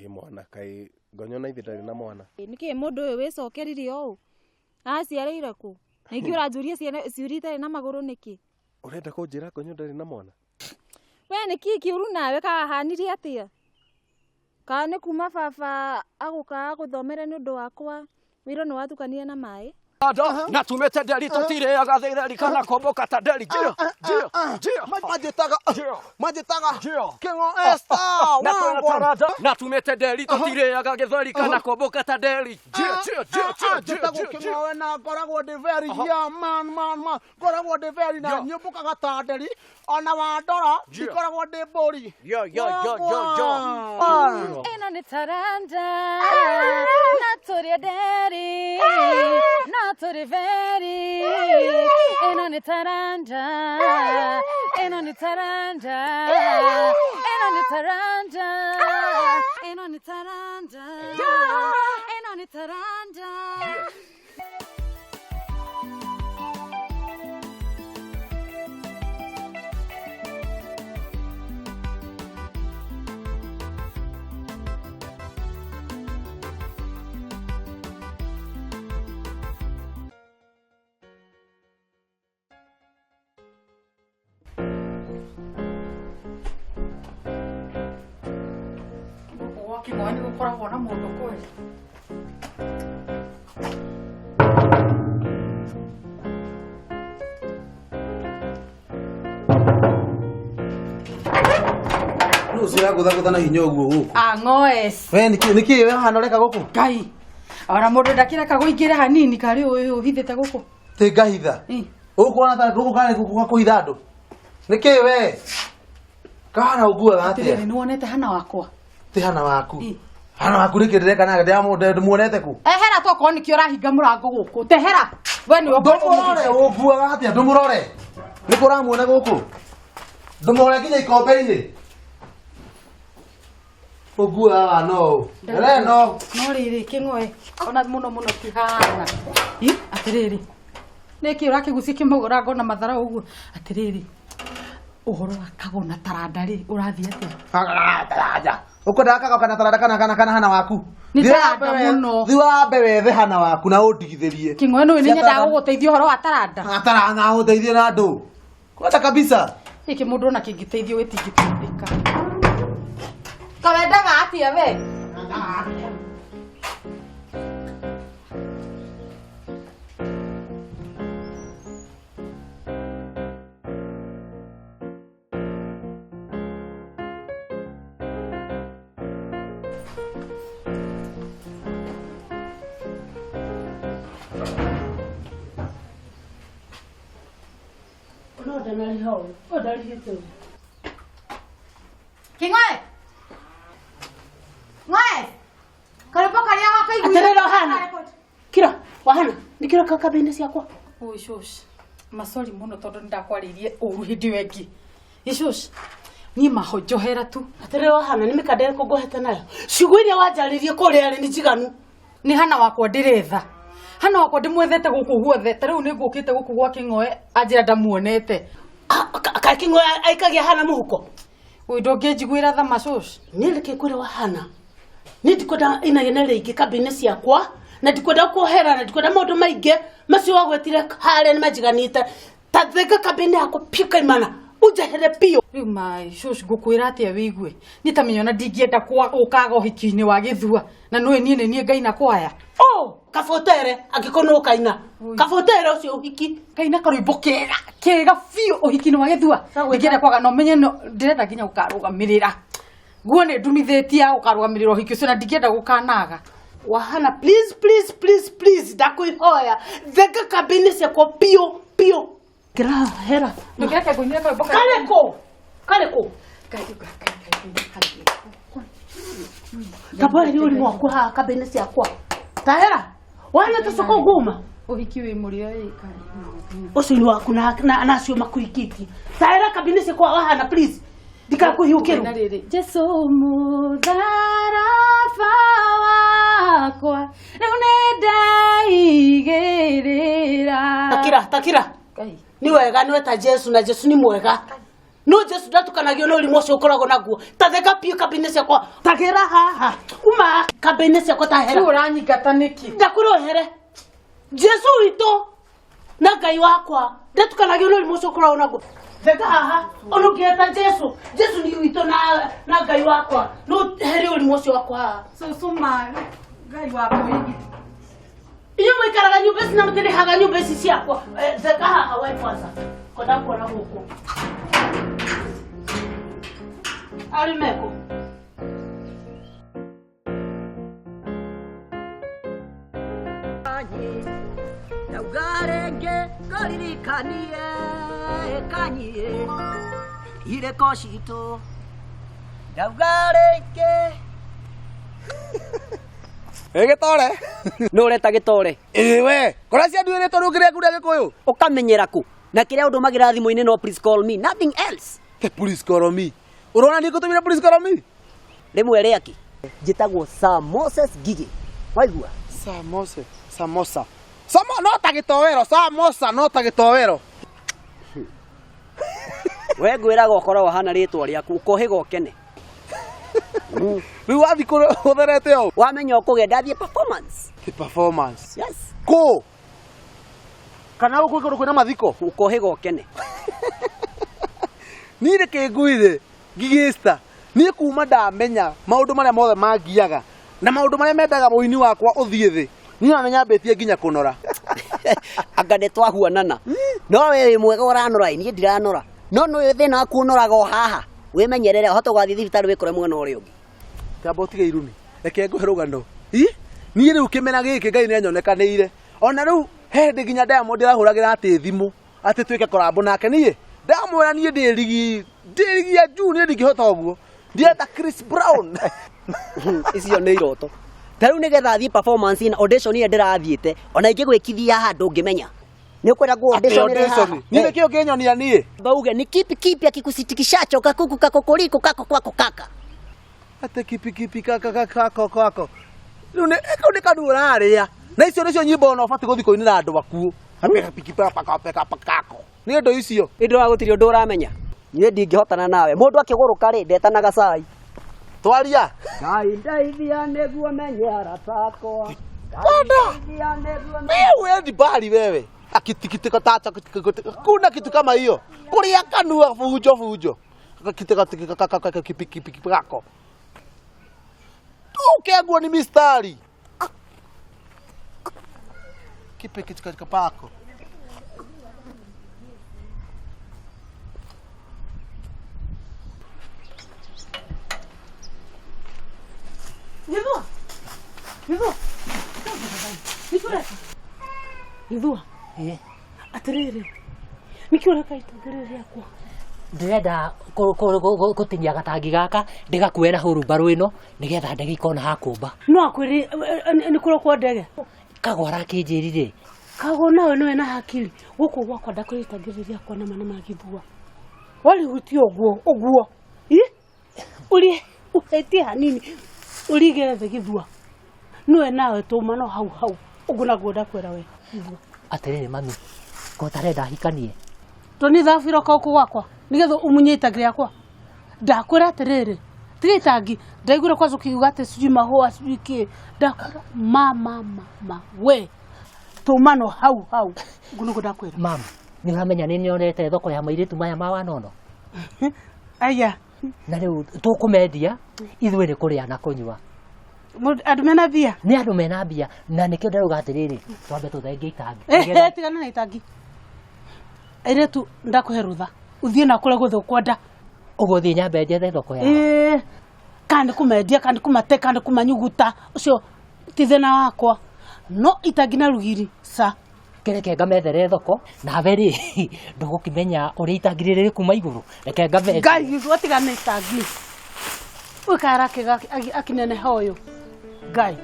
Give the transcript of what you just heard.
mwana kai ngonyona ithirari na mwana niki mundu uyu wicokerire o aciareire ku niki uranjuria ciuri itari na maguru niki urenda kunjira ngonyo ndari na mwana we niki kiuru nawe kahanirie atia kana kuma baba aguka guthomera ni undu wakwa wiro ni watukania na mai na tumete deli tutire agathirari kana komboka ta deli jio majitaga kingo esta wangu na tumete deli tutire agathirari kana komboka ta deli jio kingo na koragwo de very ya man koragwo de very na nyumbuka gata deli ona wandora ikoragwo de bori yo eno ni Taranda na turi deli na turi very eno ni Taranda eno ni Taranda eno ni Taranda eno ni Taranda eno ni Taranda Kimwani gukoragwo na mundu kweli Nucira gutha na hinya uguo guku ngoes we niki we hana reka guku ngai ora mundu ndakira kaguingire hanini kari uyu hithite guku te ngahitha ukuona ta guku kana guku kuhitha andu niki we kana uguo atia ni wonete hana wakwa te hana waku hana waku rikirire kana ndimuonete ku ehera toko nikio rahinga murango guku tehera we ni ndumurore uguo atia ndumurore nikuramuona guku ndumurore kinya ikombe-ini uguo no no riri kingoe ona muno kihana atiriri niki urakigucia kimugura ngona mathara uguo atiriri uhoro akagona Taranda ri urathie atia Taranda ukwenda kana Taranda kana hana waku ni Taranda muno thiwambe wethe hana waku na undigithirie kingoe no ni nyenda guguteithia uhoro wa Taranda uteithie na andu kwenda kabisa iki mundu na kingiteithio wetingiteithika kawendaga atia we Kingoe Ngoe karibu karia wakaigua aterero hana kira wahana nikira kakabende ciakwa uishosh masori muno tondu ndakwaririe uru hindi wengi ishosh ni mahojohera tu aterero hana nimikandere kugoheta nayo ciguiria wanjaririe kuria ri ni jiganu ni hana wakwa ndiretha hana wakwa ndimwethete guku guothe tariu ni ngukite guku gwa Kingoe anjira ndamuonete ka Kingoe aikagia hana muhuko uyu ndungijiguira tha mashosh ni reke kwira wahana ni ndikwenda inagenere ingi kabine ciakwa na ndikwenda kuhera na ndikwenda maundu maingi macio wagwetire hare ni majiganite tatheka kabine yako pika imana ujehere pio riu mai shosh gukwira atia wigue ni tamenyona ndingienda kwa ukaga uhiki-ini wa Githua na nwe nie ngai na kwaya kafotere agikono kaina kafotere ucio uhiki kaina karuimbo kega fio uhiki-ini wa Githua ngienda kwaga no menye no ndirenda nginya ukarugamirira guone ndumithetia ukarugamirira uhiki ucio na ndingienda gukanaga wahana please ndakuihoya theka kabine ciakwa pio kira hera ngienda kuinira karuimbo kaleko tabari uri mwako ha kabine ciakwa tahera wana tasoko guma uhiki wi murio ika ucio ni waku na nacio makuikiti tahera kabine ciakwa wahana please ndikakuhiukiru Jesu mudharafa wakwa nunedaigerera takira ni wega ni weta Jesu na Jesu ni mwega no Jesu ndatukanagio no limo cio koragwo naguo tatheka pio kabine ciakwa tagera haha Uma kabene ciakwa tahera. Uranyingata niki? Ndakurohere. Jesu witũ na Ngai wakwa. Ndatukanagia ũrĩa mũcio ũkoragwo naguo. Theka haha. Ona ũngĩeta Jesu. Jesu nĩ witũ na Ngai wakwa. No heri ũrĩa mũcio wakwa haha. Susuma Ngai wako hivi. Iyo mwikaraga nyumba ici na mũtĩrĩhaga nyumba ici ciakwa. Theka haha we kwanza. Kwenda kuona gũkũ. Arimeko. Daugarenge goririkanie kanyie ire koshito daugarenge Gĩtore. no reta gĩtore We, kora cia nduĩrĩ tondũ ngĩrĩa kuria Gĩkũyũ. ukamenyera ku na kĩrĩa ũndũmagĩra thimũ-inĩ no please call me nothing else. Please call me. Urona nĩ ngũtũmĩra please call me. Rĩmwe rĩaki njĩtagwo Sir Moses Gigi waigua Samosa. No ta gĩtowero, samosa no ta gĩtowero. we ngwĩraga ũkoragwo hana rĩtwa rĩaku ũkohĩga ũkene. Rĩu wathi kũtherete ũũ. Wamenya ũkũgĩa ndathiĩ performance. Performance. Yes. Kũ? Kana gũkũ igũrũ kwĩna mathiko. Ũkohĩga ũkene. Niĩ reke ngwĩre Gigista. Niĩ kuma ndamenya maũndũ marĩa mothe mangiaga na maũndũ marĩa mendaga mũini wakwa ũthiĩ thĩ. Niĩ namenya mbĩtie nginya kũnora. Anga nĩ twahuanana. No we wĩ mwega ũranora niĩ ndiranora. No nĩ thĩna waku ũnoraga o haha. Wĩmenyerere ũhote gũthiĩ thibitarĩ wĩkore mwena ũrĩa ũngĩ. Kamba ũtige irumi. Reke ngũhe rũgano. Niĩ rĩu kĩmena gĩkĩ Ngai nĩanyonekanĩire. Ona rĩu hĩndĩ nginya Diamond arahũragĩra atĩ thimũ atĩ twĩke collab nake niĩ. Ndamwĩra niĩ ndĩrigia juu niĩ ndingĩhota ũguo. Ndienda Chris Brown. Icio nĩ iroto. Ta rĩu nĩgetha thiĩ performance na audition ĩrĩa ndĩrathiĩte ona ingĩgwĩkithia haha ndũngĩmenya. Nĩ ũkwenda go audition ĩrĩa haha. Niĩ kĩo kĩnyonia niĩ. Bauge ni kipi akikusitikishacho kakuku kakokoriko kako kwako kaka. Ate kipi kako. Rĩu nĩ kandu ũrarĩa. Na icio nĩcio nyimbo ona ũbatiĩ gũthiĩ kũinĩra andũ akuũ. Apeka kako. Nĩ ũndũ icio. Indũ wa gũtirĩ ũndũ ũramenya. Niĩ ndingĩhotana nawe. Mũndũ akĩgũrũka rĩ ndetanaga cai. Twaria. Ngai ndeithia nĩguo menye aratakwa. Wewe ndi bali wewe. Akitikitiko tata kuna kitu kama hiyo. Kulia kanua fujo. Kipi kako. Ukiagua ni mistari. Kipi kitu pako. Ithua. Atiriri. Nĩkĩ ũreka itũngĩrĩ rĩakwa? Ndĩrenda gũtinia gatangi gaka ndĩgakuue na hurumbarũ ĩno nĩgetha ndege ikona hakũmba. No akwĩrĩ nĩ kũrĩ kwa ndege. Kago arakĩnjĩrire. Kago nawe nĩwe na hakiri. Gũkũ gwakwa ndakwĩrĩ itũngĩrĩ rĩakwa na mana magithua. Walihutia ũguo. Uri ũhetie hanini. Urigere thĩ githua. Nĩwe nawe tũma no hau. Ũguo naguo ndakwĩra we. Atĩrĩrĩ mami. Ko tarenda hikanie. Toni thafira kauko gwakwa. Nigetha umunye itangi rĩakwa. Ndakwĩra atĩrĩrĩ. Tiga itangi. Ndaigũra kwazo kiuga atĩ sijui mahũa sijui kĩ. Ndakwĩra mama we. Tũma no hau. Ũguo naguo ndakwĩra. Mama, nĩ ũramenya nĩ nyonete thoko ya mairĩtu maya ma wanono. Aya. Na rĩu tũkũmendia ithuĩ nĩ kũrĩa na kũnyua. Andũ mena mbia. Nĩ andũ mena mbia na nĩkĩo ndĩrauga atĩrĩrĩ twambe tũthenge itangi. Tigana na itangi. Airetu ndakũhe rũtha. Uthiĩ na kũrĩa gũthũ kwenda. Ũguo thiĩ nyambe njethe thoko yao. Kandi kũmendia kandi kũmate kandi kũmanyuguta. Ũcio ti thĩna wakwa. No itangi na rugiri sa. Reke ngamethere thoko nawe rĩ ndũgũkĩmenya ũrĩa itangi rĩrĩ kuma igũrũ. Reke ngamethere. Ngai gũtigana itangi. Ũkara akinene hoyo. Ngai.